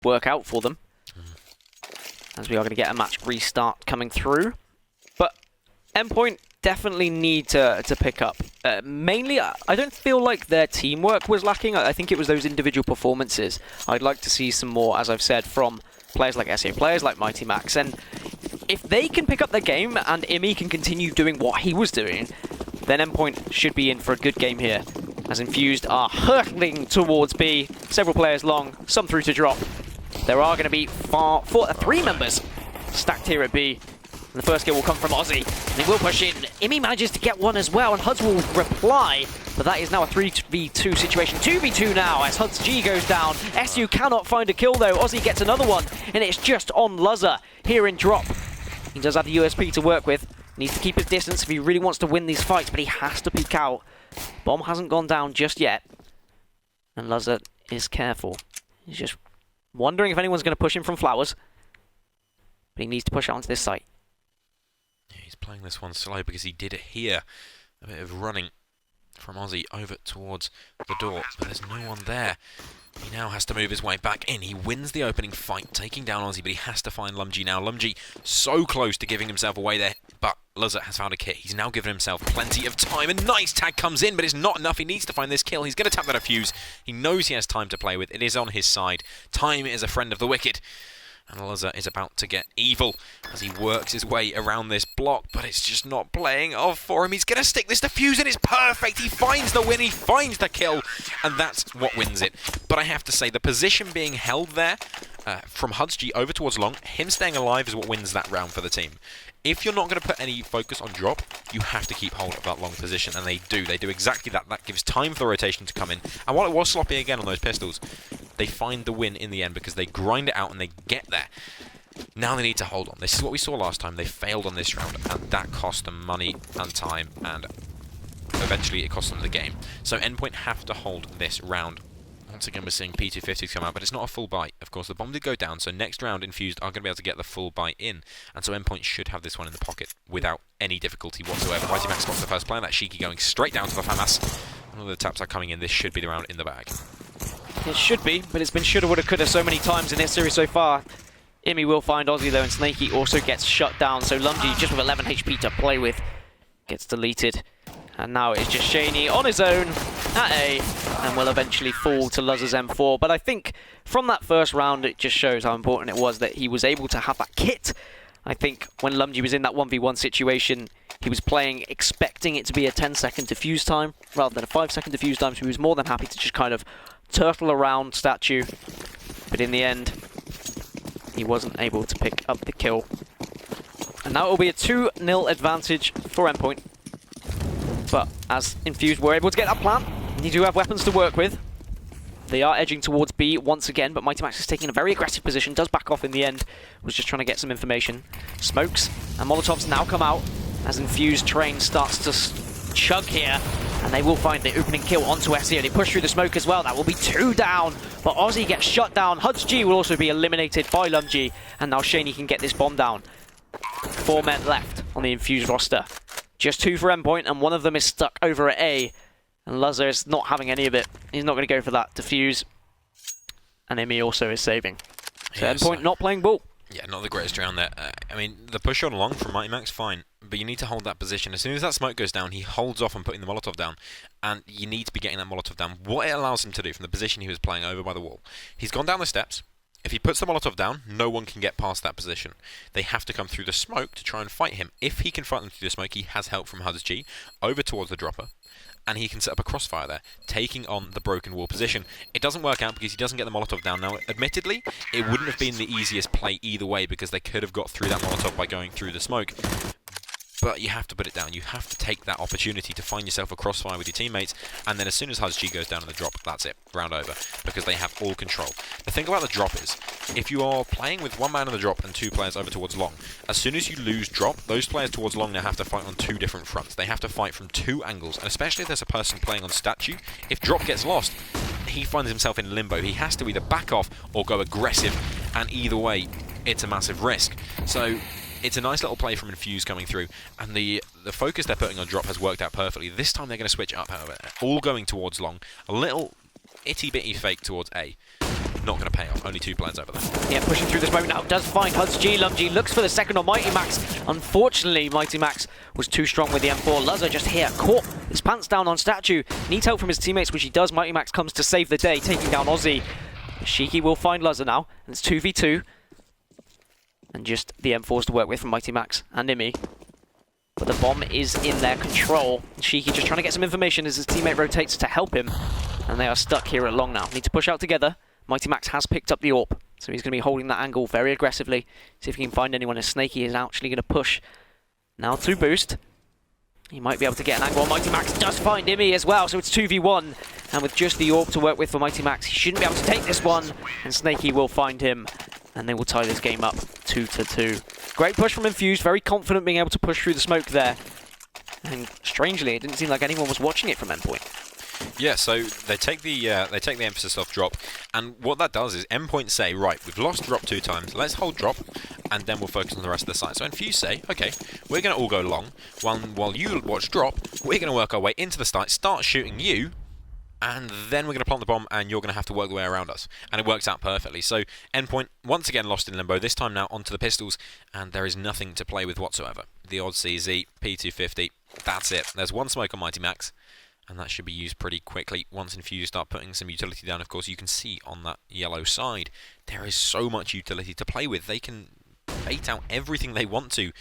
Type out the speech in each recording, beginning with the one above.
work out for them. As we are going to get a match restart coming through. But Endpoint definitely need to pick up. Mainly, I don't feel like their teamwork was lacking. I think it was those individual performances. I'd like to see some more, as I've said, from players like SEO, players like Mighty Max. And if they can pick up their game and Imi can continue doing what he was doing, then Endpoint should be in for a good game here. As Infused are hurtling towards B. Several players long, some through to drop. There are going to be three members stacked here at B. And the first kill will come from Aussie. They will push in. Imi manages to get one as well, and Huds will reply. But that is now a 3v2 situation. 2v2 now as Huds G goes down. SU cannot find a kill though. Aussie gets another one, and it's just on Luzza here in drop. He does have the USP to work with. Needs to keep his distance if he really wants to win these fights, but he has to peek out. Bomb hasn't gone down just yet. And Luzza is careful. He's just wondering if anyone's going to push him from flowers. But he needs to push it onto this site. Yeah, he's playing this one slow because he did hear a bit of running from Aussie over towards the door, but there's no one there. He now has to move his way back in. He wins the opening fight, taking down Aussie, but he has to find Lumji now. Lumji so close to giving himself away there, but Luzza has found a kit. He's now given himself plenty of time. A nice tag comes in, but it's not enough. He needs to find this kill. He's going to tap that Infuse. He knows he has time to play with. It is on his side. Time is a friend of the wicked. And Luzza is about to get evil as he works his way around this block, but it's just not playing off for him. He's going to stick this defuse, and it's perfect. He finds the win, he finds the kill, and that's what wins it. But I have to say, the position being held there from Huds G over towards long, him staying alive is what wins that round for the team. If you're not going to put any focus on drop, you have to keep hold of that long position, and they do. They do exactly that. That gives time for the rotation to come in. And while it was sloppy again on those pistols, they find the win in the end because they grind it out and they get there. Now they need to hold on. This is what we saw last time. They failed on this round, and that cost them money and time, and eventually it cost them the game. So Endpoint have to hold this round. Once again, we're seeing P250s come out, but it's not a full buy. Of course, the bomb did go down, so next round, Infused are going to be able to get the full buy in. And so Endpoint should have this one in the pocket without any difficulty whatsoever. Mighty Max spots the first player. That Shiki going straight down to the FAMAS. All the taps are coming in. This should be the round in the bag. It should be, but it's been shoulda, woulda, coulda so many times in this series so far. Imi will find Aussie though, and Snakey also gets shut down. So Lumji, just with 11 HP to play with, gets deleted. And now it's just Shaney on his own at A, and will eventually fall to Luzza's M4. But I think from that first round, it just shows how important it was that he was able to have that kit. I think when Lumji was in that 1v1 situation, he was playing expecting it to be a 10-second defuse time rather than a 5-second defuse time, so he was more than happy to just kind of turtle around Statue. But in the end, he wasn't able to pick up the kill. And now it will be a 2-0 advantage for Endpoint. But as Infused were able to get that plant, they do have weapons to work with. They are edging towards B once again, but Mighty Max is taking a very aggressive position, does back off in the end, was just trying to get some information. Smokes and Molotovs now come out as Infused train starts to chug here, and they will find the opening kill onto SEO. They push through the smoke as well, that will be 2 down, but Aussie gets shut down. Huds G will also be eliminated by Lumji, and now Shaney can get this bomb down. 4 men left on the Infused roster. Just 2 for Endpoint, and one of them is stuck over at A. And Luzza is not having any of it. He's not going to go for that defuse. And Imi also is saving. So yes, Endpoint not playing ball. Yeah, not the greatest round there. I mean, the push on long from Mighty Max, fine. But you need to hold that position. As soon as that smoke goes down, he holds off on putting the Molotov down. And you need to be getting that Molotov down. What it allows him to do from the position he was playing over by the wall. He's gone down the steps. If he puts the Molotov down, no one can get past that position. They have to come through the smoke to try and fight him. If he can fight them through the smoke, he has help from Huds G over towards the dropper. And he can set up a crossfire there, taking on the broken wall position. It doesn't work out because he doesn't get the Molotov down. Now, admittedly, it wouldn't have been the easiest play either way because they could have got through that Molotov by going through the smoke. But you have to put it down. You have to take that opportunity to find yourself a crossfire with your teammates, and then as soon as Huds G goes down in the drop, that's it. Round over. Because they have all control. The thing about the drop is, if you are playing with 1 man in the drop and 2 players over towards long, as soon as you lose drop, those players towards long now have to fight on 2 different fronts. They have to fight from 2 angles, and especially if there's a person playing on Statue, if drop gets lost, he finds himself in limbo. He has to either back off or go aggressive, and either way, it's a massive risk. So it's a nice little play from Infused coming through, and the focus they're putting on drop has worked out perfectly. This time they're going to switch up, however, all going towards long. A little itty-bitty fake towards A. not going to pay off. Only 2 players over there. Yeah, pushing through this moment now. Does find HudsG. Lumji looks for the second on Mighty Max. Unfortunately, Mighty Max was too strong with the M4. Luzza just here, caught his pants down on Statue. Needs help from his teammates, which he does. Mighty Max comes to save the day, taking down Aussie. Shiki will find Luzza now, and it's 2v2. And just the M4s to work with from Mighty Max and Imi. But the bomb is in their control. Shiki just trying to get some information as his teammate rotates to help him. And they are stuck here at long now. Need to push out together. Mighty Max has picked up the AWP, so he's going to be holding that angle very aggressively. See if he can find anyone, as Snaky is actually going to push. Now to boost. He might be able to get an angle on Mighty Max. Does find Imi as well, so it's 2v1. And with just the AWP to work with for Mighty Max, he shouldn't be able to take this one. And Snaky will find him. And they will tie this game up 2-2. Great push from Infused, very confident being able to push through the smoke there. And strangely, it didn't seem like anyone was watching it from Endpoint. Yeah, so they take the emphasis off drop, and what that does is Endpoint say, right, we've lost drop 2 times, let's hold drop, and then we'll focus on the rest of the site. So Infused say, okay, we're going to all go long, while you watch drop, we're going to work our way into the site, start shooting you, and then we're going to plant the bomb, and you're going to have to work the way around us. And it works out perfectly. So Endpoint, once again, lost in limbo, this time now onto the pistols, and there is nothing to play with whatsoever. The odd CZ, P250, that's it. There's 1 smoke on Mighty Max, and that should be used pretty quickly once Infused start putting some utility down. Of course, you can see on that yellow side, there is so much utility to play with. They can bait out everything they want to,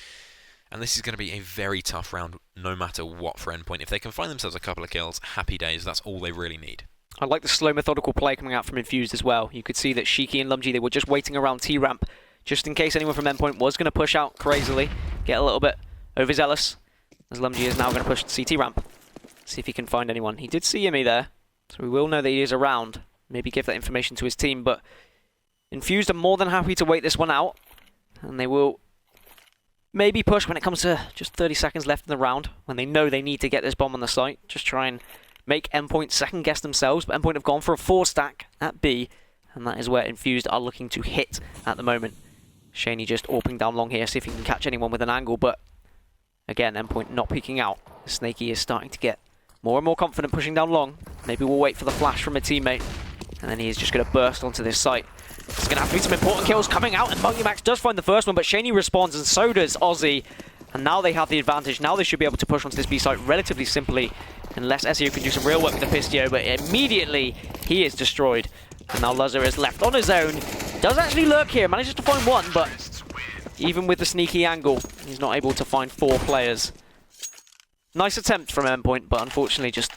and this is going to be a very tough round, no matter what, for Endpoint. If they can find themselves a couple of kills, happy days, that's all they really need. I like the slow, methodical play coming out from Infused as well. You could see that Shiki and Lumji, they were just waiting around T-ramp, just in case anyone from Endpoint was going to push out crazily, get a little bit overzealous, as Lumji is now going to push the CT ramp. See if he can find anyone. He did see Imi there, so we will know that he is around. Maybe give that information to his team, but Infused are more than happy to wait this one out, and they will maybe push when it comes to just 30 seconds left in the round, when they know they need to get this bomb on the site. Just try and make Endpoint second guess themselves, but Endpoint have gone for a 4-stack at B, and that is where Infused are looking to hit at the moment. Shaney just AWPing down long here, see if he can catch anyone with an angle, but again, Endpoint not peeking out. Snaky is starting to get more and more confident pushing down long. Maybe we'll wait for the flash from a teammate. And then he is just going to burst onto this site. There's going to have to be some important kills coming out. And Mighty Max does find the first one, but Shaney responds and so does Aussie. And now they have the advantage. Now they should be able to push onto this B site relatively simply. Unless SEO can do some real work with the Pistio. But immediately he is destroyed. And now Luzza is left on his own. Does actually lurk here. Manages to find 1, but even with the sneaky angle, he's not able to find 4 players. Nice attempt from Endpoint, but unfortunately just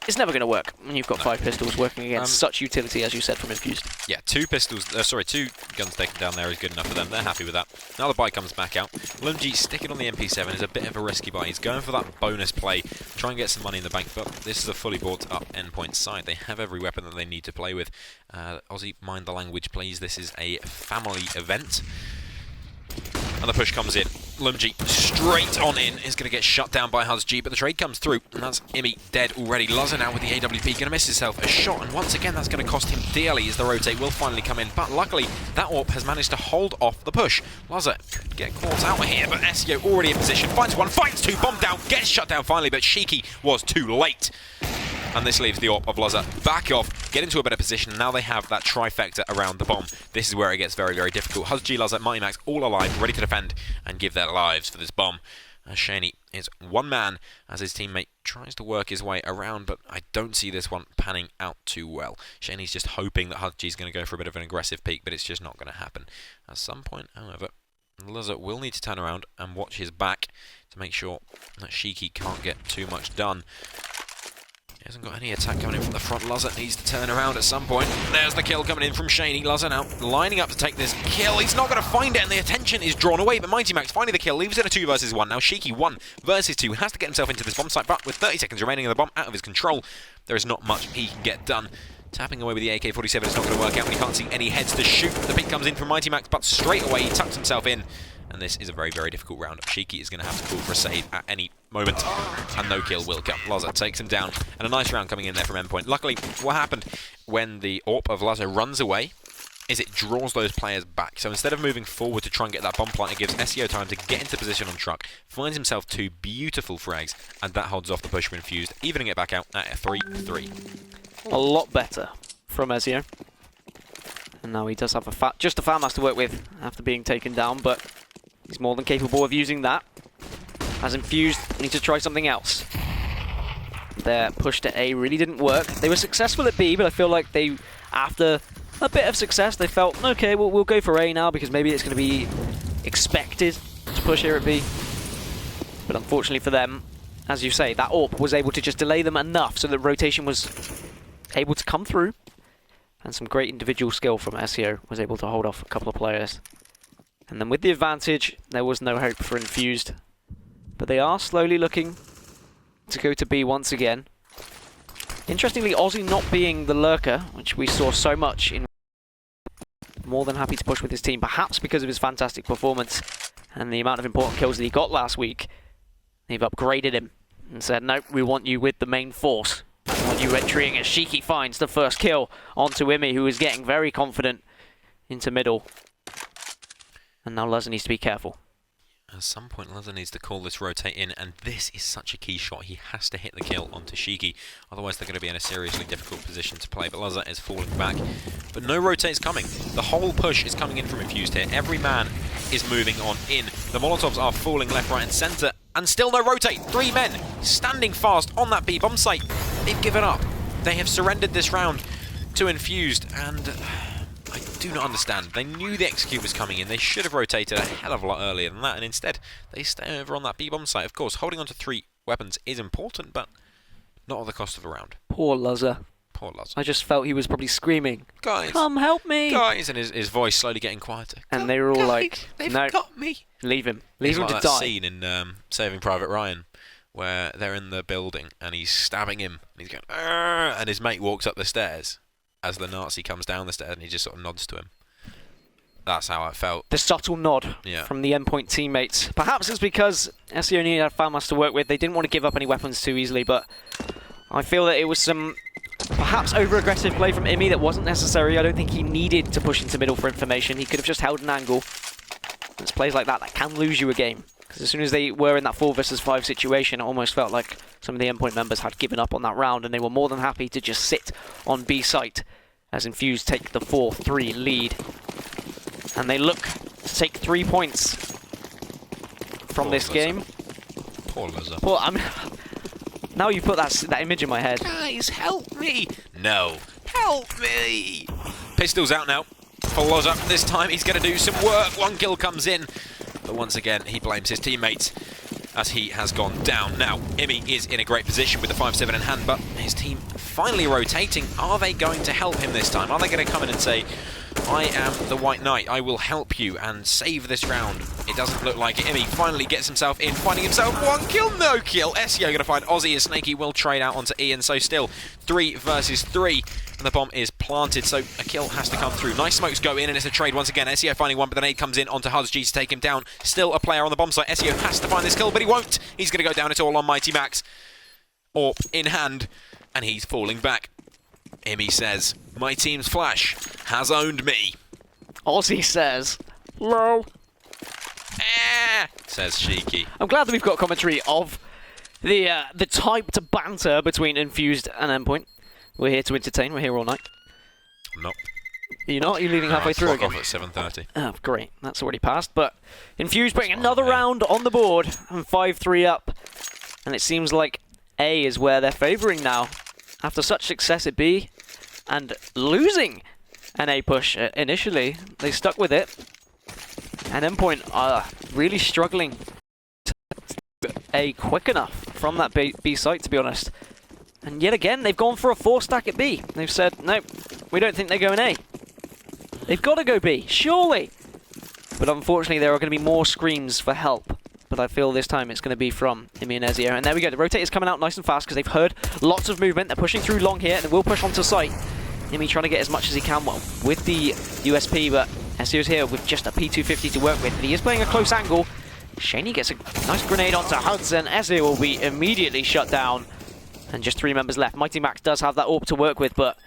it's never going to work when you've got 5 pistols working against such utility, as you said, from Infused. Yeah, 2 pistols, 2 guns taken down there is good enough for them. They're happy with that. Now the buy comes back out. Lungi sticking on the MP7 is a bit of a risky buy. He's going for that bonus play, try and get some money in the bank, but this is a fully bought up Endpoint side. They have every weapon that they need to play with. Aussie, mind the language, please. This is a family event. And the push comes in. Lumji straight on in is going to get shut down by HudsG, but the trade comes through, and that's Imi dead already. Luzza now with the AWP, going to miss himself a shot, and once again that's going to cost him dearly as the rotate will finally come in. But luckily, that AWP has managed to hold off the push. Luzza could get caught out here, but SEO already in position. Finds 1, finds 2, bomb down, gets shut down finally, but Shiki was too late. And this leaves the AWP of Luzza back off, get into a better position. Now they have that trifecta around the bomb. This is where it gets very, very difficult. HudsG, Luzza, Mighty Max all alive, ready to defend and give their lives for this bomb. Shaney is 1 man as his teammate tries to work his way around, but I don't see this one panning out too well. Shaney's just hoping that HudsG is going to go for a bit of an aggressive peek, but it's just not going to happen. At some point, however, Luzza will need to turn around and watch his back to make sure that Shiki can't get too much done. He hasn't got any attack coming in from the front. Luzza needs to turn around at some point. There's the kill coming in from Shaney. Luzza now lining up to take this kill. He's not going to find it, and the attention is drawn away. But Mighty Max finding the kill, leaves it a 2 versus 1. Now Shiki 1 versus 2 has to get himself into this bomb site, but with 30 seconds remaining in the bomb out of his control, there is not much he can get done. Tapping away with the AK-47 is not going to work out when he can't see any heads to shoot. The pick comes in from Mighty Max, but straight away he tucks himself in. And this is a very, very difficult round. Shiki is going to have to call for a save at any moment. And no kill will come. Luzza takes him down. And a nice round coming in there from Endpoint. Luckily, what happened when the AWP of Luzza runs away is it draws those players back. So instead of moving forward to try and get that bomb plant, it gives SEO time to get into position on truck. Finds himself 2 beautiful frags. And that holds off the push for Infused, evening it back out at a 3-3. A lot better from Ezio. And now he does have just a Fatmas to work with after being taken down, but he's more than capable of using that. As Infused, need to try something else. Their push to A really didn't work. They were successful at B, but I feel like they, after a bit of success, they felt, okay, we'll go for A now because maybe it's going to be expected to push here at B. But unfortunately for them, as you say, that AWP was able to just delay them enough so that rotation was able to come through. And some great individual skill from SEO was able to hold off a couple of players. And then with the advantage, there was no hope for Infused. But they are slowly looking to go to B once again. Interestingly, Aussie not being the lurker, which we saw so much in, more than happy to push with his team, perhaps because of his fantastic performance and the amount of important kills that he got last week. They've upgraded him and said, nope, we want you with the main force. We want you entering as Shiki finds the first kill onto Imi, who is getting very confident into middle. And now Luzza needs to be careful. At some point, Luzza needs to call this rotate in, and this is such a key shot. He has to hit the kill onto Shiki, otherwise they're going to be in a seriously difficult position to play. But Luzza is falling back, but no rotate is coming. The whole push is coming in from Infused here. Every man is moving on in. The Molotovs are falling left, right, and centre, and still no rotate. 3 men standing fast on that B bomb site. They've given up. They have surrendered this round to Infused, and I do not understand. They knew the execute was coming in. They should have rotated a hell of a lot earlier than that, and instead they stay over on that B-bomb site. Of course, holding on to 3 weapons is important, but not at the cost of a round. Poor Luzza. Poor Luzza. I just felt he was probably screaming, guys, come help me! Guys, and his voice slowly getting quieter. And they were all like, they've no, got me. Leave him. Leave him like to that die. scene in Saving Private Ryan, where they're in the building and he's stabbing him, and he's going, "Arr!" And his mate walks up the stairs as the Nazi comes down the stairs, and he just sort of nods to him. That's how I felt. The subtle nod from the Endpoint teammates. Perhaps it's because SE only had Fatmas to work with. They didn't want to give up any weapons too easily, but I feel that it was some perhaps over-aggressive play from Imi that wasn't necessary. I don't think he needed to push into middle for information. He could have just held an angle. It's plays like that can lose you a game. Because as soon as they were in that 4 versus 5 situation, it almost felt like some of the Endpoint members had given up on that round, and they were more than happy to just sit on B site as Infused take the 4-3 lead. And they look to take 3 points from this game. Poor Luzza. Well, I mean, now you put that image in my head. Guys, help me! No, help me! Pistol's out now for Luzza. This time he's going to do some work. 1 kill comes in, but once again he blames his teammates as he has gone down. Now, Imi is in a great position with the 5-7 in hand, but his team finally rotating. Are they going to help him this time? Are they going to come in and say, I am the White Knight, I will help you and save this round? It doesn't look like it. Imi finally gets himself in, finding himself 1 kill, no kill. SEO going to find Aussie as Snaky will trade out onto Ian, so still 3 versus 3. And the bomb is planted, so a kill has to come through. Nice smokes go in, and it's a trade once again. SEO finding one, but the nade comes in onto HudsG to take him down. Still a player on the bomb site. SEO has to find this kill, but he won't. He's going to go down. It's all on Mighty Max. AWP in hand, and he's falling back. Imi says, my team's flash has owned me. Aussie says, lol. Says Shiki. I'm glad that we've got commentary of the typed banter between Infused and Endpoint. We're here to entertain. We're here all night. Nope. You're not? You're leaving halfway through again? Off at 7:30. Oh, great. That's already passed. But Infused putting another round on the board and 5-3 up. And it seems like A is where they're favouring now. After such success at B and losing an A push initially, they stuck with it. And Endpoint are really struggling to A quick enough from that B site, to be honest. And yet again, they've gone for a 4-stack at B. They've said, nope, we don't think they're going A. They've got to go B, surely. But unfortunately, there are going to be more screams for help. But I feel this time it's going to be from Imi and Ezio. And there we go, the rotate is coming out nice and fast because they've heard lots of movement. They're pushing through long here, and they will push onto site. Imi trying to get as much as he can with the USP, but Ezio's here with just a P250 to work with. And he is playing a close angle. Shaney gets a nice grenade onto Huds, and Ezio will be immediately shut down. And just 3 members left. Mighty Max does have that AWP to work with, but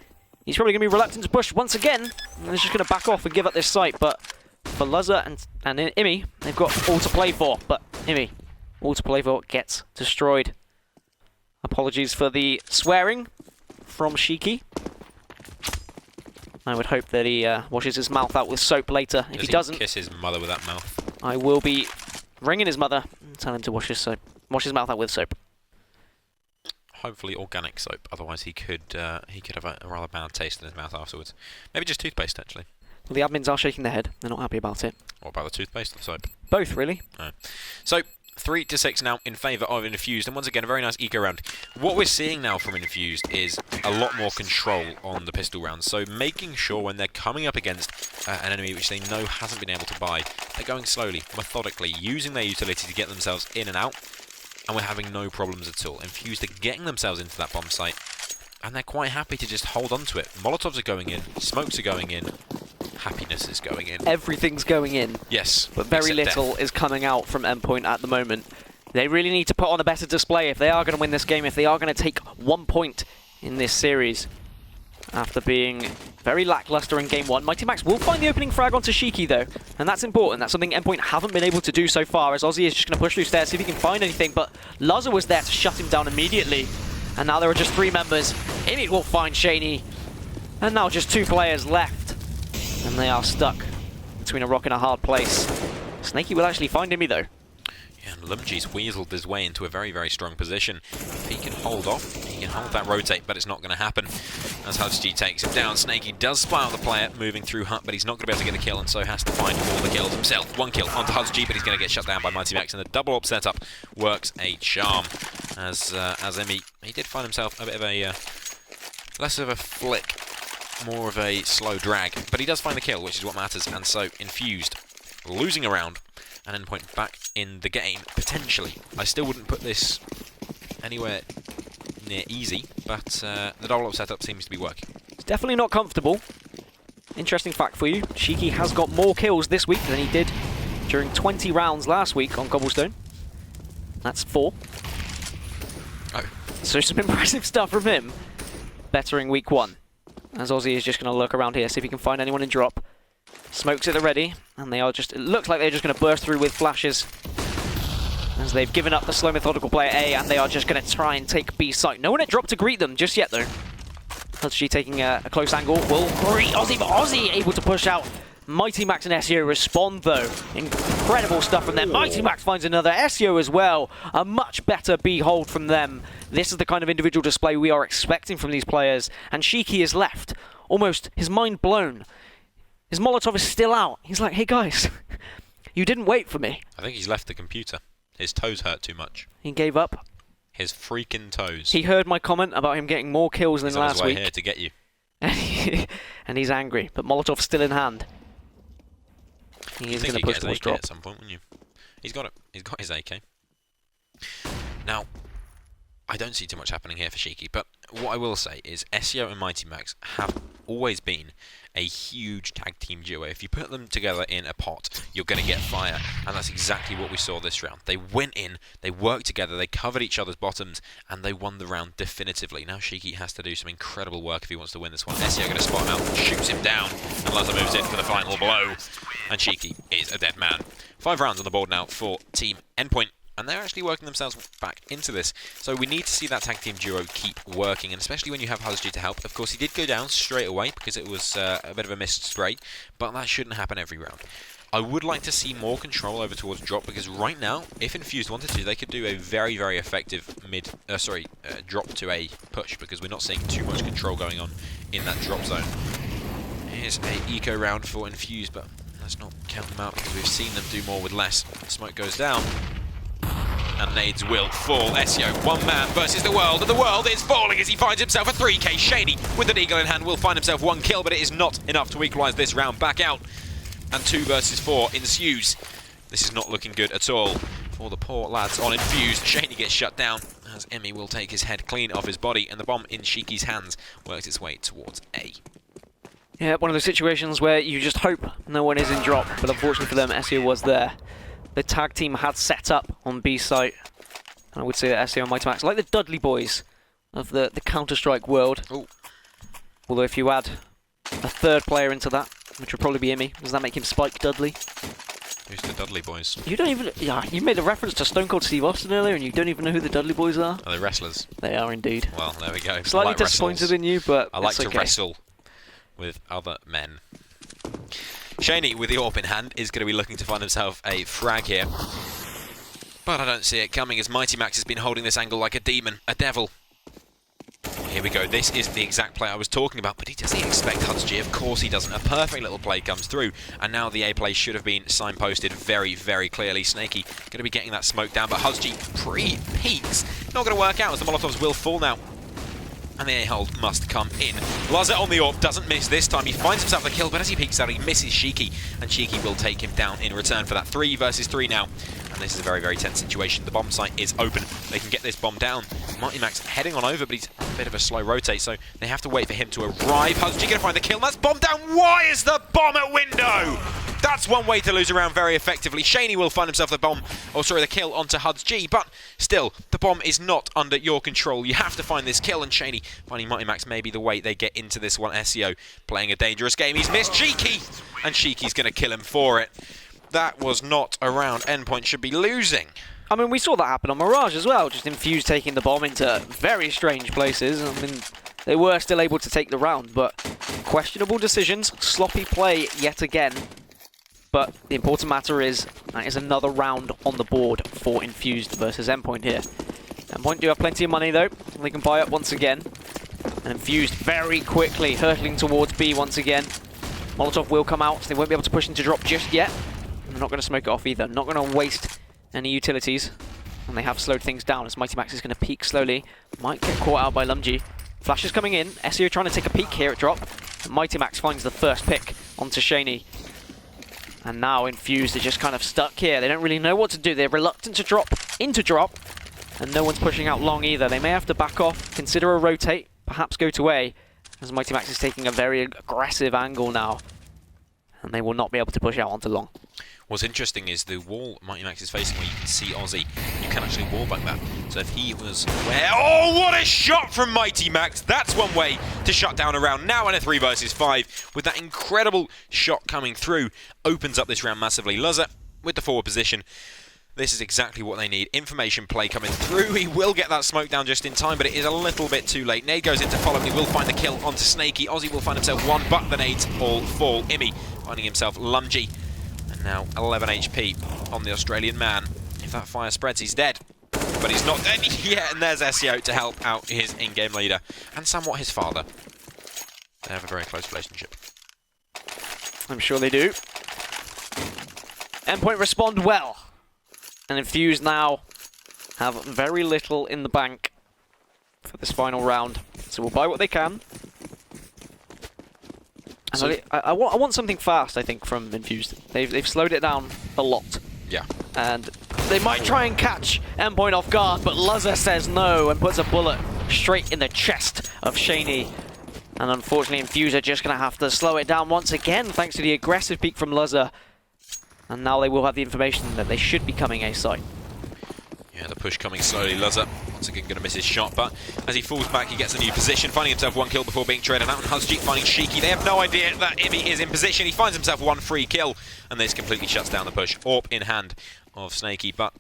he's probably going to be reluctant to push once again. And he's just going to back off and give up this site. But for Luzza and Imi, they've got all to play for. But Imi, all to play for, gets destroyed. Apologies for the swearing from Shiki. I would hope that he washes his mouth out with soap later. If he doesn't, kiss his mother with that mouth. I will be ringing his mother and telling him to wash his mouth out with soap. Hopefully organic soap, otherwise he could have a rather bad taste in his mouth afterwards. Maybe just toothpaste, actually. Well, the admins are shaking their head. They're not happy about it. What about the toothpaste or the soap? Both, really. Oh. So, 3-6 now in favour of Infused, and once again a very nice eco round. What we're seeing now from Infused is a lot more control on the pistol rounds, so making sure when they're coming up against an enemy which they know hasn't been able to buy, they're going slowly, methodically, using their utility to get themselves in and out, and we're having no problems at all. Infused are getting themselves into that bomb site, and they're quite happy to just hold on to it. Molotovs are going in, smokes are going in, happiness is going in. Everything's going in. Yes. But very little is coming out from Endpoint at the moment. They really need to put on a better display if they are going to win this game, if they are going to take 1 point in this series. After being very lackluster in game 1, Mighty Max will find the opening frag onto Shiki though, and that's important. That's something Endpoint haven't been able to do so far, as Ozzy is just going to push through stairs, see if he can find anything, but Laza was there to shut him down immediately. And now there are just 3 members. Imi will find Shaney, and now just 2 players left. And they are stuck between a rock and a hard place. Snakey will actually find Imi though. Yeah, and Lumji's weaseled his way into a very, very strong position. If he can hold off, he can hold that rotate, but it's not going to happen. As Hudgy takes him down, Snakey does spy out the player moving through Hut, but he's not going to be able to get the kill, and so has to find all the kills himself. 1 kill onto Hudgy, but he's going to get shut down by Mighty Max, and the double up setup works a charm. As Imi, he did find himself a bit of a less of a flick, more of a slow drag, but he does find the kill, which is what matters. And so Infused losing a round, and Endpoint back in the game potentially. I still wouldn't put this anywhere near easy, but the double up setup seems to be working. It's definitely not comfortable. Interesting fact for you, Shiki has got more kills this week than he did during 20 rounds last week on Cobblestone. That's 4. Oh. So some impressive stuff from him, bettering week 1. As Ozzy is just going to look around here, see if he can find anyone in drop. Smokes at the ready, and they are just, it looks like they're just going to burst through with flashes. As they've given up the slow methodical player A, and they are just going to try and take B site. No one at drop to greet them just yet though. Hudgy taking a close angle, will greet Ozzy, but Ozzy able to push out. Mighty Max and SEO respond though. Incredible stuff from them. Mighty Max finds another. SEO as well. A much better B hold from them. This is the kind of individual display we are expecting from these players. And Shiki is left. Almost his mind blown. His Molotov is still out. He's like, hey guys, you didn't wait for me. I think he's left the computer. His toes hurt too much. He gave up. His freaking toes. He heard my comment about him getting more kills than last week. He's on his way here to get you. And he's angry, but Molotov's still in hand. He is going to push towards drop at some point, wouldn't you? He's got it. He's got his AK. Now, I don't see too much happening here for Shiki, but what I will say is SEO and Mighty Max have always been a huge tag team duo. If you put them together in a pot, you're going to get fire, and that's exactly what we saw this round. They went in, they worked together, they covered each other's bottoms, and they won the round definitively. Now Shiki has to do some incredible work if he wants to win this one. SEO going to spot him out, shoots him down, and Laza moves in for the final blow, and Shiki is a dead man. 5 rounds on the board now for Team Endpoint. And they're actually working themselves back into this. So we need to see that tag team duo keep working, and especially when you have Hudgy to help. Of course, he did go down straight away because it was a bit of a missed spray, but that shouldn't happen every round. I would like to see more control over towards drop, because right now, if Infused wanted to, they could do a very, very effective drop to A push, because we're not seeing too much control going on in that drop zone. Here's a eco round for Infused, but let's not count them out because we've seen them do more with less. Smoke goes down. And nades will fall. SEO, 1 man versus the world, and the world is falling as he finds himself a 3k. Shady, with an eagle in hand, will find himself 1 kill, but it is not enough to equalise this round. Back out, and 2 versus 4 ensues. This is not looking good at all for the poor lads on Infused. Shady gets shut down, as Emmy will take his head clean off his body, and the bomb in Shiki's hands works its way towards A. Yeah, one of those situations where you just hope no one is in drop, but unfortunately for them, SEO was there. The tag team had set up on B site. And I would say that SEO and Mighty Max, like the Dudley boys of the Counter-Strike world. Ooh. Although if you add a 3rd player into that, which would probably be Imi, does that make him Spike Dudley? Who's the Dudley boys? You don't even... Yeah, you made a reference to Stone Cold Steve Austin earlier, and you don't even know who the Dudley boys are? Are they wrestlers? They are indeed. Well, there we go. Slightly disappointed in you, but I like to wrestle with other men. Shaney, with the AWP in hand, is going to be looking to find himself a frag here. But I don't see it coming, as Mighty Max has been holding this angle like a demon, a devil. Here we go. This is the exact play I was talking about, but does he expect HudsG? Of course he doesn't. A perfect little play comes through, and now the A play should have been signposted very, very clearly. Snaky going to be getting that smoke down, but HudsG pre-peaks. Not going to work out, as the Molotovs will fall now. And the A-hold must come in. Lazar on the AWP doesn't miss this time. He finds himself the kill, but as he peeks out, he misses Shiki, and Shiki will take him down in return for that 3 versus 3 now. And this is a very, very tense situation. The bomb site is open. They can get this bomb down. Mighty Max heading on over, but he's a bit of a slow rotate, so they have to wait for him to arrive. HudsG going to find the kill, and that's bomb down. Why is the bomb at window? That's one way to lose a round very effectively. Shaney will find himself the bomb, or sorry, the kill onto HudsG, but still, the bomb is not under your control. You have to find this kill, and Shaney finding Mighty Max may be the way they get into this one. SEO playing a dangerous game. He's missed Shiki, and Shiki's going to kill him for it. That was not a round Endpoint should be losing. I mean, we saw that happen on Mirage as well, just Infused taking the bomb into very strange places. I mean, they were still able to take the round, but questionable decisions, sloppy play yet again. But the important matter is, that is another round on the board for Infused versus Endpoint here. Endpoint do have plenty of money though, they can buy up once again. And Infused very quickly hurtling towards B once again. Molotov will come out, so they won't be able to push into drop just yet. And they're not going to smoke it off either, not going to waste any utilities. And they have slowed things down as Mighty Max is going to peek slowly. Might get caught out by Lumji. Flash is coming in, SEO trying to take a peek here at drop. And Mighty Max finds the first pick onto Shaney. And now Infused are just kind of stuck here. They don't really know what to do. They're reluctant to drop into drop. And no one's pushing out long either. They may have to back off, consider a rotate, perhaps go to A. As Mighty Max is taking a very aggressive angle now. And they will not be able to push out onto long. What's interesting is the wall Mighty Max is facing where you can see Aussie. You can actually wallbang that. So if he was where... Oh, what a shot from Mighty Max! That's one way to shut down a round. Now in a 3 versus 5 with that incredible shot coming through. Opens up this round massively. Lazar with the forward position. This is exactly what they need. Information play coming through. He will get that smoke down just in time, but it is a little bit too late. Nade goes in to follow. He will find the kill onto Snaky. Aussie will find himself one, but the nades all fall. Imi finding himself Lumji. And now 11 HP on the Australian man. If that fire spreads, he's dead. But he's not dead yet, and there's SEO to help out his in-game leader. And somewhat his father. They have a very close relationship. I'm sure they do. Endpoint respond well. And Infused now have very little in the bank for this final round. So we'll buy what they can. So I want something fast, I think, from Infused. They've slowed it down a lot. Yeah. And they might try and catch Endpoint off guard, but Lazar says no and puts a bullet straight in the chest of Shaney. And unfortunately, Infused are just going to have to slow it down once again, thanks to the aggressive peek from Lazar. And now they will have the information that they should be coming A side. Yeah, the push coming slowly. Lazar, once again, going to miss his shot, but as he falls back, he gets a new position, finding himself one kill before being traded out, and HudsG finding Shiki. They have no idea that Imi is in position. He finds himself one free kill, and this completely shuts down the push. AWP in hand of Snaky, but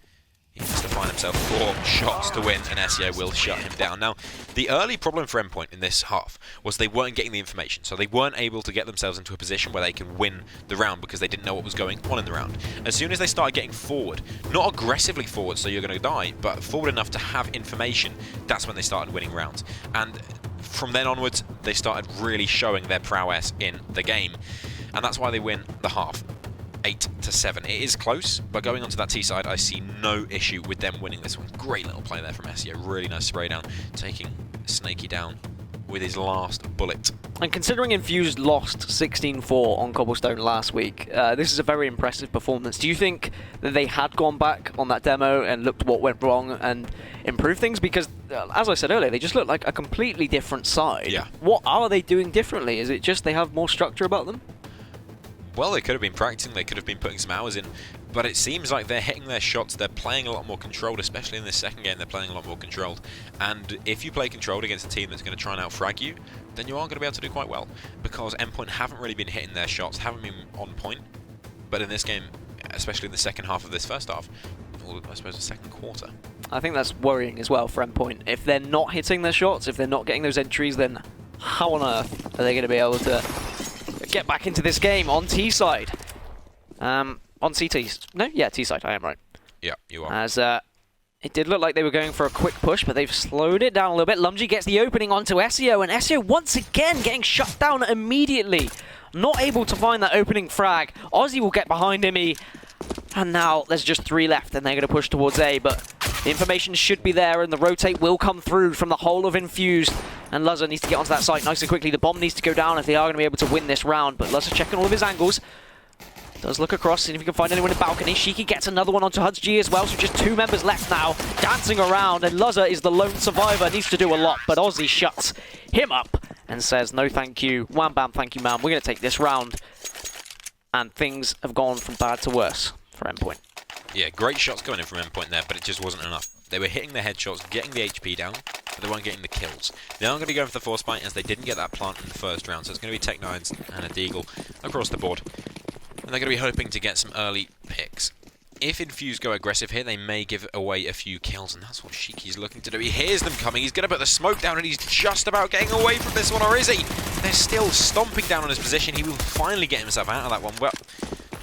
he has to find himself 4 shots to win, and SEO will shut him down. Now, the early problem for Endpoint in this half was they weren't getting the information, so they weren't able to get themselves into a position where they can win the round because they didn't know what was going on in the round. As soon as they started getting forward, not aggressively forward so you're going to die, but forward enough to have information, that's when they started winning rounds. And from then onwards, they started really showing their prowess in the game, and that's why they win the half. 8-7. It is close, but going onto that T side, I see no issue with them winning this one. Great little play there from SEO. Really nice spray down, taking Snaky down with his last bullet. And considering Infused lost 16-4 on Cobblestone last week, this is a very impressive performance. Do you think that they had gone back on that demo and looked what went wrong and improved things? Because, as I said earlier, they just look like a completely different side. Yeah. What are they doing differently? Is it just they have more structure about them? Well, they could have been practicing, they could have been putting some hours in, but it seems like they're hitting their shots, they're playing a lot more controlled, especially in this second game, they're playing a lot more controlled. And if you play controlled against a team that's going to try and out-frag you, then you are going to be able to do quite well, because Endpoint haven't really been hitting their shots, haven't been on point, but in this game, especially in the second half of this first half, or I suppose the second quarter. I think that's worrying as well for Endpoint. If they're not hitting their shots, if they're not getting those entries, then how on earth are they going to be able to get back into this game on T side. On CT. No, yeah, T side. I am right. Yeah, you are. As it did look like they were going for a quick push, but they've slowed it down a little bit. Lumji gets the opening onto SEO, and SEO once again getting shut down immediately. Not able to find that opening frag. Aussie will get behind Imi, and now there's just 3 left, and they're going to push towards A, but the information should be there, and the rotate will come through from the whole of Infused, and Luzza needs to get onto that site nice and quickly. The bomb needs to go down if they are going to be able to win this round, but Luzza checking all of his angles. Does look across, see if he can find anyone in the balcony. Shiki gets another one onto Huds G as well, so just 2 members left now, dancing around, and Luzza is the lone survivor, needs to do a lot, but Aussie shuts him up and says, no thank you, wham bam, thank you ma'am, we're going to take this round. And things have gone from bad to worse for Endpoint. Yeah, great shots going in from Endpoint there, but it just wasn't enough. They were hitting the headshots, getting the HP down, but they weren't getting the kills. They aren't going to be going for the force fight as they didn't get that plant in the first round, so it's going to be Tech 9s and a Deagle across the board. And they're going to be hoping to get some early picks. If Infused go aggressive here, they may give away a few kills, and that's what Shiki's looking to do. He hears them coming, he's going to put the smoke down, and he's just about getting away from this one, or is he? They're still stomping down on his position. He will finally get himself out of that one. Well,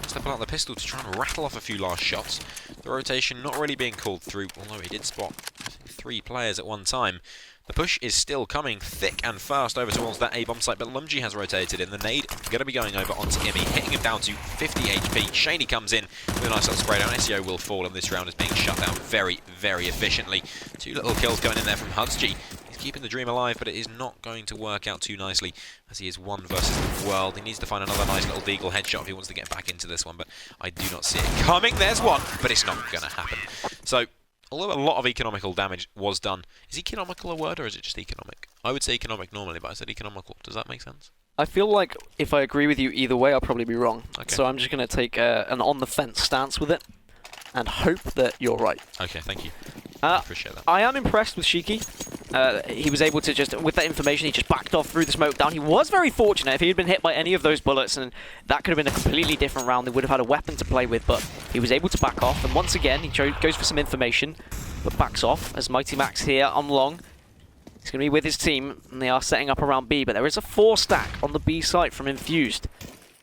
has to pull out the pistol to try and rattle off a few last shots. The rotation not really being called through, although he did spot, I think, 3 players at one time. The push is still coming thick and fast over towards that A-bomb site, but Lumji has rotated in. The nade going to be going over onto Imi, hitting him down to 50 HP. Shaney comes in with a nice little spray down. SEO will fall, and this round is being shut down very, very efficiently. 2 little kills going in there from Hudsg. He's keeping the dream alive, but it is not going to work out too nicely as he is 1 versus the world. He needs to find another nice little Deagle headshot if he wants to get back into this one, but I do not see it coming. There's one, but it's not going to happen. So, although a lot of economical damage was done, is economical a word or is it just economic? I would say economic normally, but I said economical. Does that make sense? I feel like if I agree with you either way, I'll probably be wrong. Okay. So I'm just going to take an on-the-fence stance with it and hope that you're right. Okay, thank you. I appreciate that. I am impressed with Shiki. He was able to just, with that information, he just backed off through the smoke down. He was very fortunate. If he had been hit by any of those bullets, and that could have been a completely different round, they would have had a weapon to play with, but he was able to back off. And once again, he goes for some information, but backs off as Mighty Max here on long. He's going to be with his team, and they are setting up around B, but there is a 4 stack on the B site from Infused.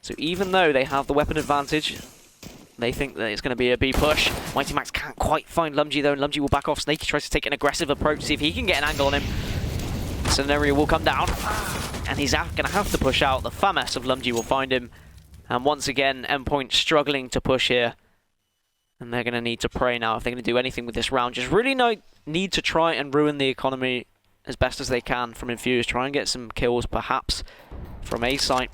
So even though they have the weapon advantage, they think that it's going to be a B push. Mighty Max can't quite find Lumji though, and Lumji will back off. Snakey tries to take an aggressive approach, see if he can get an angle on him. Scenario will come down, and he's going to have to push out. The FAMAS of Lumji will find him. And once again, Endpoint struggling to push here. And they're going to need to pray now if they're going to do anything with this round. Just really need to try and ruin the economy as best as they can from Infused. Try and get some kills, perhaps, from A site.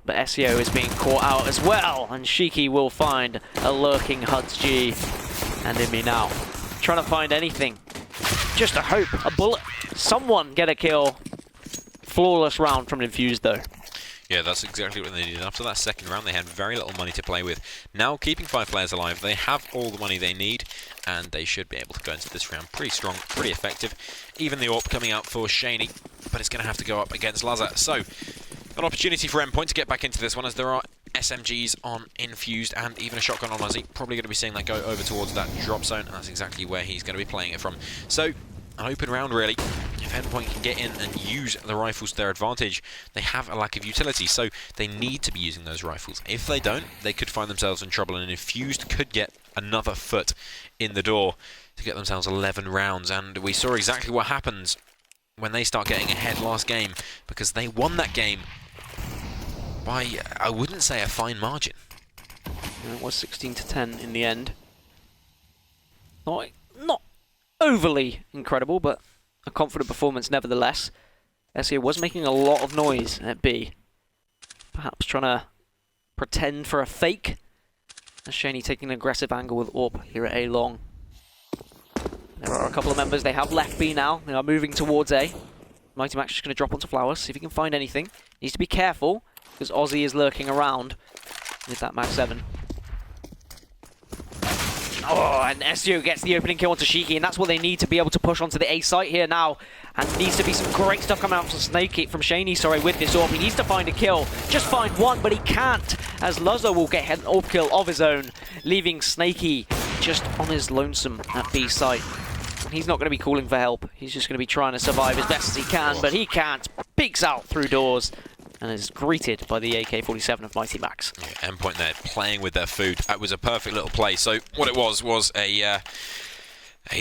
But SEO is being caught out as well, and Shiki will find a lurking Huds G and Imi now. Trying to find anything. Just a hope, a bullet, someone get a kill. Flawless round from Infused though. Yeah, that's exactly what they needed. After that second round, they had very little money to play with. Now, keeping 5 players alive, they have all the money they need, and they should be able to go into this round pretty strong, pretty effective. Even the AWP coming out for Shaney, but it's going to have to go up against Lazar. So, an opportunity for Endpoint to get back into this one, as there are SMGs on Infused and even a shotgun on Ozzy. Probably going to be seeing that go over towards that drop zone, and that's exactly where he's going to be playing it from. So, an open round really. If Endpoint can get in and use the rifles to their advantage, they have a lack of utility, so they need to be using those rifles. If they don't, they could find themselves in trouble, and Infused could get another foot in the door to get themselves 11 rounds, and we saw exactly what happens when they start getting ahead last game, because they won that game by, I wouldn't say a fine margin. It was 16-10 in the end. Not overly incredible, but a confident performance nevertheless. SEO was making a lot of noise at B. Perhaps trying to pretend for a fake. As Shaney taking an aggressive angle with AWP here at A long. There are a couple of members, they have left B now. They are moving towards A. Mighty Max just going to drop onto Flowers, see if he can find anything. Needs to be careful, because Aussie is lurking around with that Mag 7. Oh, and SEO gets the opening kill onto Shiki, and that's what they need to be able to push onto the A site here now. And needs to be some great stuff coming out from Shaney, with this AWP. He needs to find a kill. Just find one, but he can't, as Luzzo will get an AWP kill of his own, leaving Snakey just on his lonesome at B site. And he's not going to be calling for help. He's just going to be trying to survive as best as he can, but he can't. Peeks out through doors. and is greeted by the AK-47 of Mighty Max. Yeah, Endpoint there playing with their food. That was a perfect little play. So what it was a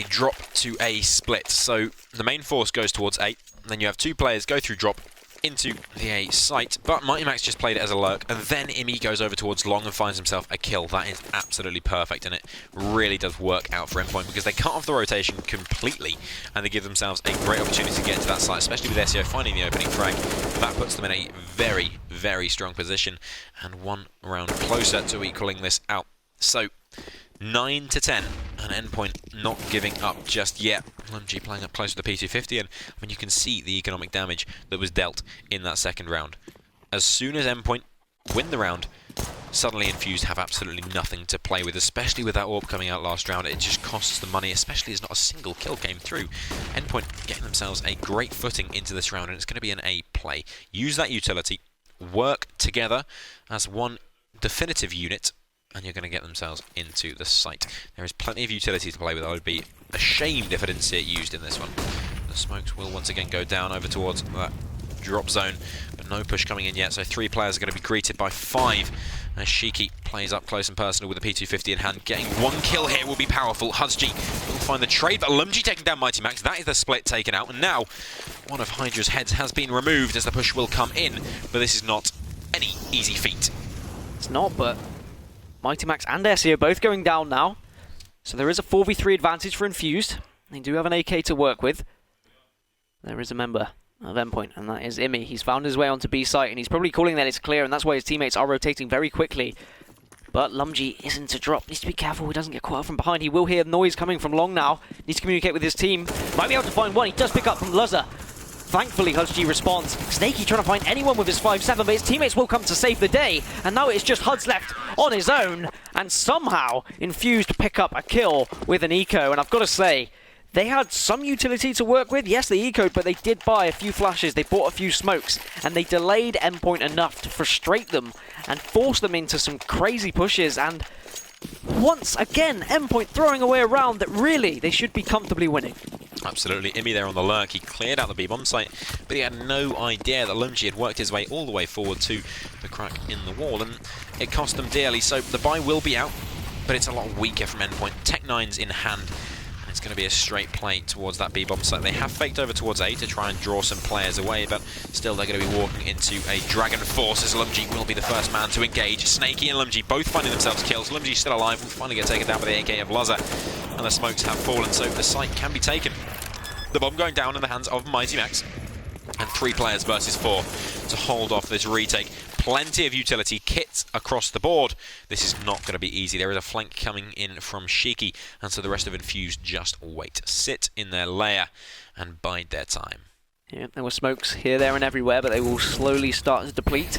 drop to A split. So the main force goes towards A, and then you have two players go through drop into the A site, but Mighty Max just played it as a lurk, and then Imi goes over towards long and finds himself a kill. That is absolutely perfect, and it really does work out for Endpoint because they cut off the rotation completely, and they give themselves a great opportunity to get to that site, especially with SEO finding the opening frag. That puts them in a very, very strong position, and one round closer to equaling this out. So 9-10, and Endpoint not giving up just yet. LMG playing up close to the P250, and when you can see the economic damage that was dealt in that second round. As soon as Endpoint win the round, suddenly Infused have absolutely nothing to play with, especially with that AWP coming out last round. It just costs the money, especially as not a single kill came through. Endpoint getting themselves a great footing into this round, and it's going to be an A play. Use that utility, work together as one definitive unit, and you're going to get themselves into the site. There is plenty of utility to play with. I would be ashamed if I didn't see it used in this one. The smokes will once again go down over towards that drop zone, but no push coming in yet, so 3 players are going to be greeted by 5 as Shiki plays up close and personal with the P250 in hand. Getting 1 kill here will be powerful. Huzji will find the trade, but Lumji taking down Mighty Max. That is the split taken out, and now one of Hydra's heads has been removed as the push will come in, but this is not any easy feat. It's not, but Mighty Max and SEO both going down now. So there is a 4v3 advantage for Infused. They do have an AK to work with. There is a member of Endpoint, and that is Imi. He's found his way onto B site, and he's probably calling that it's clear, and that's why his teammates are rotating very quickly. But Lumji isn't to drop. Needs to be careful he doesn't get caught out from behind. He will hear noise coming from long now. Needs to communicate with his team. Might be able to find one. He does pick up from Luzza. Thankfully, Huzji responds. Snakey trying to find anyone with his 5-7, but his teammates will come to save the day. And now it's just Huds left on his own. And somehow, Infused pick up a kill with an eco. And I've got to say, they had some utility to work with. Yes, they ecoed, but they did buy a few flashes. They bought a few smokes. And they delayed Endpoint enough to frustrate them and force them into some crazy pushes. And once again, Endpoint throwing away a round that really they should be comfortably winning. Absolutely. Imi there on the lurk. He cleared out the B-bomb site, but he had no idea that Lumji had worked his way all the way forward to the crack in the wall, and it cost them dearly. So the buy will be out, but it's a lot weaker from Endpoint. Tech-9's in hand, and it's going to be a straight play towards that B-bomb site. They have faked over towards A to try and draw some players away, but still they're going to be walking into a Dragon Force as Lumji will be the first man to engage. Snakey and Lumji both finding themselves kills. Lumji's still alive, will finally get taken down by the AK of Luzza, and the smokes have fallen, so the site can be taken. The bomb going down in the hands of Mighty Max, and 3 players versus 4 to hold off this retake. Plenty of utility kits across the board. This is not going to be easy. There is a flank coming in from Shiki, and so the rest of Infused just wait, sit in their lair, and bide their time. Yeah, there were smokes here, there, and everywhere, but they will slowly start to deplete.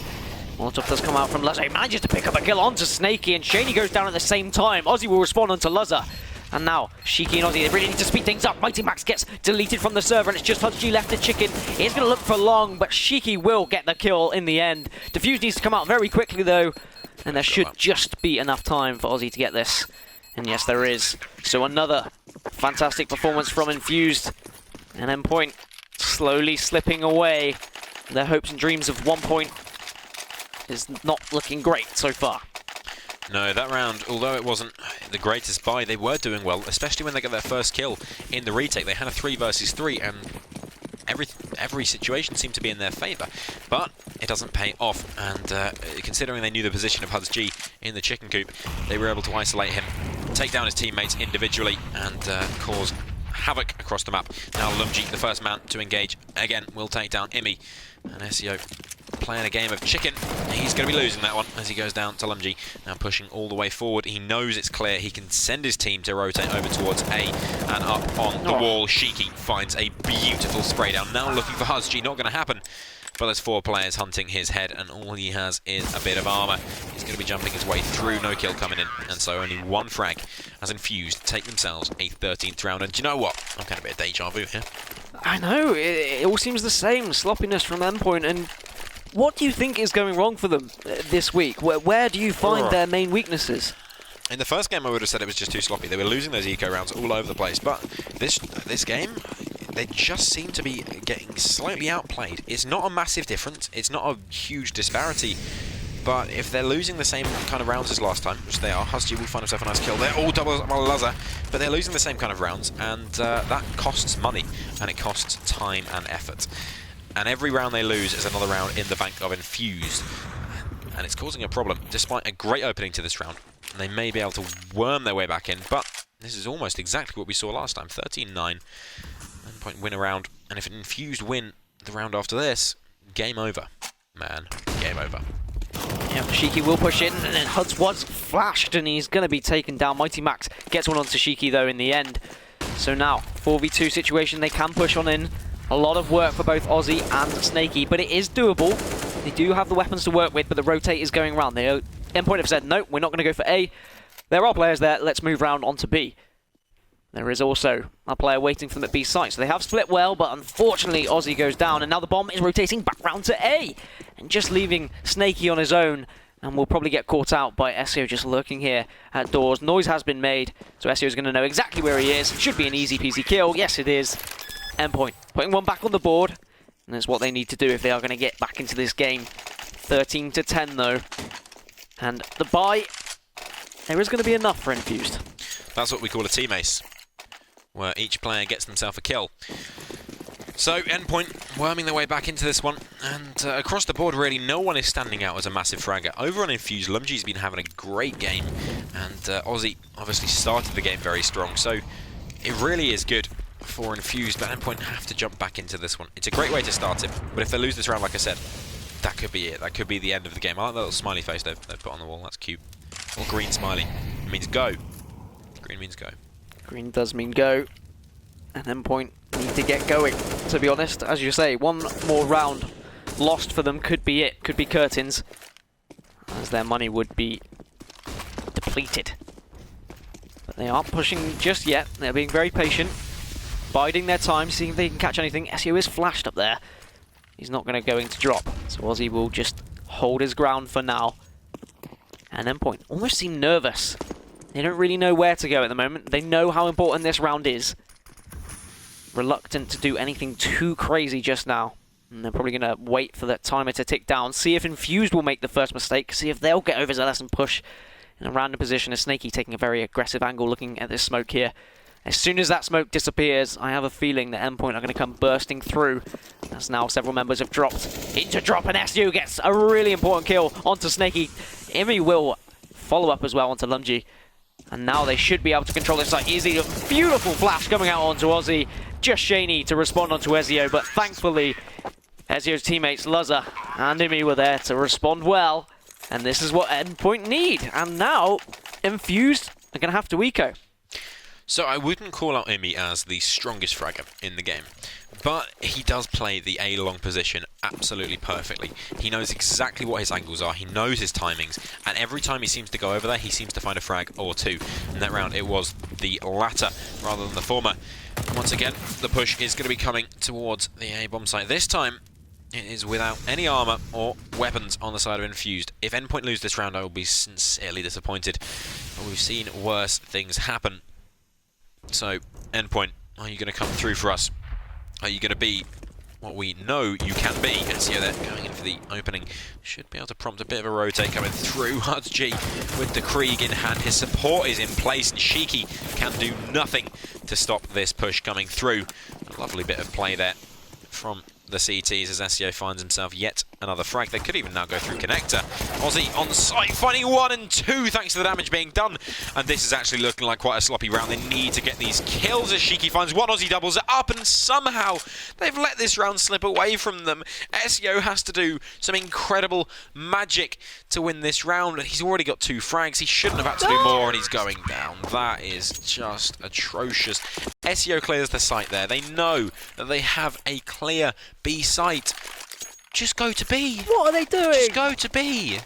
Molotov does come out from Luzza. He manages to pick up a kill onto Snakey, and Shaney goes down at the same time. Ozzy will respond onto Luzza. And now, Shiki and Ozzy, they really need to speed things up. Mighty Max gets deleted from the server, and it's just Hudji left to chicken. He's going to look for long, but Shiki will get the kill in the end. Defuse needs to come out very quickly, though, and there should just be enough time for Ozzy to get this. And yes, there is. So another fantastic performance from Infused. And Endpoint slowly slipping away. Their hopes and dreams of 1 point is not looking great so far. No, that round, although it wasn't the greatest buy, they were doing well, especially when they got their first kill in the retake. They had a 3 versus 3, and every situation seemed to be in their favour. But it doesn't pay off, and considering they knew the position of Hud's G in the chicken coop, they were able to isolate him, take down his teammates individually, and cause havoc across the map. Now Lumji, the first man to engage, again will take down Imi, and SEO playing a game of chicken. He's going to be losing that one as he goes down to Lumji, now pushing all the way forward. He knows it's clear. He can send his team to rotate over towards A, and up on the wall, Shiki finds a beautiful spray down. Now looking for Huzji, not going to happen. But there's 4 players hunting his head, and all he has is a bit of armor. He's going to be jumping his way through, no kill coming in, and so only 1 frag as Infused take themselves a 13th round. And do you know what? I'm kind of a bit deja vu here. I know, it all seems the same. Sloppiness from Endpoint, and what do you think is going wrong for them this week? Where do you find their main weaknesses? In the first game, I would have said it was just too sloppy. They were losing those eco rounds all over the place, but this game, they just seem to be getting slightly outplayed. It's not a massive difference, it's not a huge disparity, but if they're losing the same kind of rounds as last time, which they are, Husgy will find himself a nice kill. They're all double Lazar, but they're losing the same kind of rounds, and that costs money, and it costs time and effort. And every round they lose is another round in the bank of Infused, and it's causing a problem, despite a great opening to this round. And they may be able to worm their way back in, but this is almost exactly what we saw last time. 13-9, Endpoint win a round, and if Infused win the round after this, game over. Man, game over. Yeah, Shiki will push in, and then Huds was flashed, and he's going to be taken down. Mighty Max gets one onto Shiki, though, in the end. So now, 4v2 situation, they can push on in. A lot of work for both Aussie and Snaky, but it is doable. They do have the weapons to work with, but the rotate is going around. They Endpoint have said, no, we're not going to go for A. There are players there, let's move round onto B. There is also a player waiting for them at B site, so they have split well, but unfortunately Aussie goes down, and now the bomb is rotating back round to A, and just leaving Snaky on his own, and will probably get caught out by SEO just lurking here at doors. Noise has been made, so SEO is going to know exactly where he is. It should be an easy peasy kill. Yes, it is. Endpoint putting one back on the board, and that's what they need to do if they are going to get back into this game. 13-10 though, and the buy, there is going to be enough for Infused. That's what we call a team ace, where each player gets themselves a kill. So, Endpoint worming their way back into this one, and across the board really no one is standing out as a massive fragger. Over on Infused, Lumgy's been having a great game, and Aussie obviously started the game very strong, so it really is good for Infused, but Endpoint have to jump back into this one. It's a great way to start it, but if they lose this round, like I said, that could be it. That could be the end of the game. I like that little smiley face they've put on the wall. That's cute. Little green smiley. It means go. Green means go. Green does mean go. And Endpoint need to get going, to be honest. As you say, one more round lost for them could be it. Could be curtains, as their money would be depleted. But they aren't pushing just yet. They're being very patient, biding their time, seeing if they can catch anything. SEO is flashed up there. He's not going to go into drop, so Aussie will just hold his ground for now. And Endpoint almost seem nervous. They don't really know where to go at the moment. They know how important this round is. Reluctant to do anything too crazy just now. And they're probably going to wait for that timer to tick down. See if Infused will make the first mistake. See if they'll get overzealous and push in a random position. As Snaky taking a very aggressive angle looking at this smoke here. As soon as that smoke disappears, I have a feeling that Endpoint are going to come bursting through. As now several members have dropped into drop, and SU gets a really important kill onto Snaky. Imi will follow up as well onto Lumgy. And now they should be able to control this site easily. A beautiful flash coming out onto Aussie. Just Shaney to respond onto Ezio, but thankfully Ezio's teammates Luzza and Imi were there to respond well. And this is what Endpoint need. And now Infused are going to have to eco. So I wouldn't call out Imi as the strongest fragger in the game, but he does play the A-long position absolutely perfectly. He knows exactly what his angles are, he knows his timings, and every time he seems to go over there, he seems to find a frag or two. In that round, it was the latter rather than the former. Once again, the push is going to be coming towards the A-bomb site. This time, it is without any armor or weapons on the side of Infused. If Endpoint lose this round, I will be sincerely disappointed. But we've seen worse things happen. So, Endpoint, are you going to come through for us? Are you going to be what we know you can be? And see there, going in for the opening. Should be able to prompt a bit of a rotate coming through. Hudgy with the Krieg in hand. His support is in place, and Shiki can do nothing to stop this push coming through. A lovely bit of play there from the CTs as SEO finds himself yet another frag. They could even now go through connector. Aussie on site, finding 1 and 2 thanks to the damage being done. And this is actually looking like quite a sloppy round. They need to get these kills as Shiki finds 1. Aussie doubles it up, and somehow they've let this round slip away from them. SEO has to do some incredible magic to win this round. He's already got 2 frags. He shouldn't have had to do more, and he's going down. That is just atrocious. SEO clears the site there. They know that they have a clear B site. Just go to B. What are they doing? Just go to B.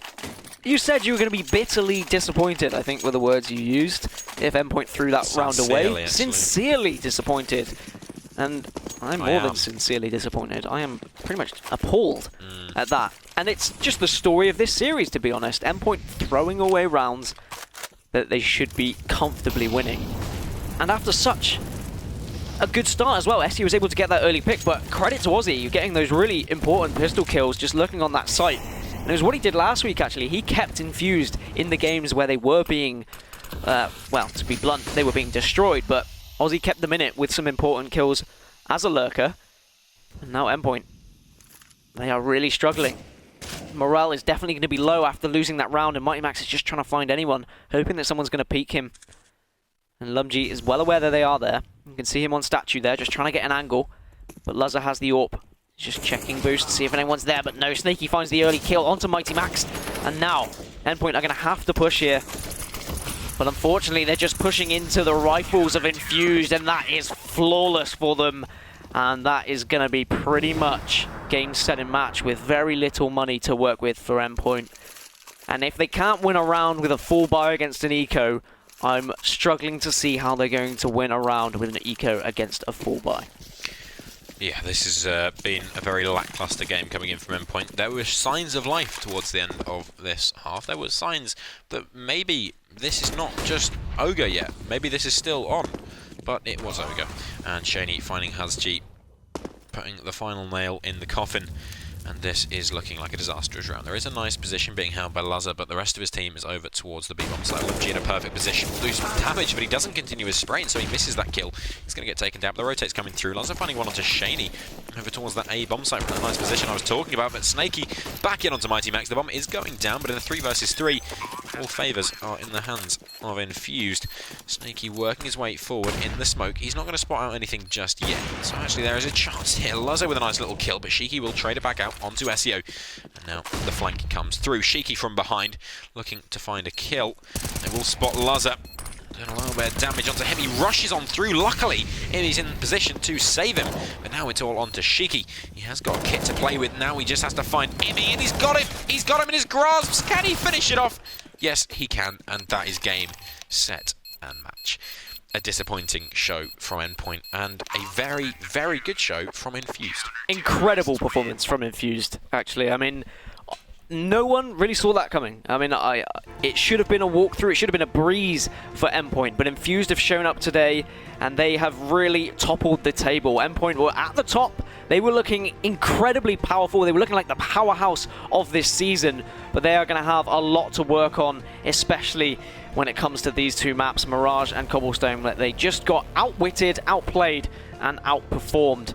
You said you were going to be bitterly disappointed, I think were the words you used, if Endpoint threw that round away. Actually. Sincerely disappointed. And I'm more than sincerely disappointed. I am pretty much appalled at that. And it's just the story of this series, to be honest. Endpoint throwing away rounds that they should be comfortably winning. And after such a good start as well. SE was able to get that early pick, but credit to Aussie, you're getting those really important pistol kills just looking on that site. And it was what he did last week, actually. He kept Infused in the games where they were being, well, to be blunt, they were being destroyed, but Aussie kept them in it with some important kills as a lurker. And now Endpoint, they are really struggling. Morale is definitely going to be low after losing that round, and Mighty Max is just trying to find anyone, hoping that someone's going to peek him. And Lumji is well aware that they are there. You can see him on statue there, just trying to get an angle. But Luzza has the AWP. He's just checking boost to see if anyone's there, but no. Snaky finds the early kill onto Mighty Max. And now, Endpoint are going to have to push here. But unfortunately, they're just pushing into the rifles of Infused, and that is flawless for them. And that is going to be pretty much game, set, and match with very little money to work with for Endpoint. And if they can't win a round with a full buy against an eco, I'm struggling to see how they're going to win a round with an eco against a full buy. Yeah, this has been a very lackluster game coming in from Endpoint. There were signs of life towards the end of this half. There were signs that maybe this is not just Ogre yet. Maybe this is still on. But it was Ogre. And Shaney finding Hazji, putting the final nail in the coffin. And this is looking like a disastrous round. There is a nice position being held by Luzza, but the rest of his team is over towards the B-bomb side. Lumji in a perfect position, will do some damage, but he doesn't continue his spray, so he misses that kill. He's going to get taken down. The rotate's coming through. Luzza finding one onto Shaney over towards that A-bomb site from that nice position I was talking about, but Snaky back in onto Mighty Max. The bomb is going down, but in a 3 versus 3, all favours are in the hands of Infused. Snaky working his way forward in the smoke. He's not going to spot out anything just yet, so actually there is a chance here. Luzza with a nice little kill, but Shiki will trade it back out onto SEO. And now the flank comes through. Shiki from behind, looking to find a kill. They will spot Luzza. Doing a little bit of damage onto him. He rushes on through. Luckily, he's in position to save him. But now it's all onto Shiki. He has got a kit to play with. Now he just has to find Imi, and he's got him. He's got him in his grasps. Can he finish it off? Yes, he can. And that is game, set, and match. A disappointing show from Endpoint, and a very, very good show from Infused. Incredible performance from Infused, actually. I mean, no one really saw that coming. I mean, it should have been a walkthrough, it should have been a breeze for Endpoint, but Infused have shown up today, and they have really toppled the table. Endpoint were at the top. They were looking incredibly powerful. They were looking like the powerhouse of this season, but they are going to have a lot to work on, especially when it comes to these two maps, Mirage and Cobblestone, that they just got outwitted, outplayed, and outperformed.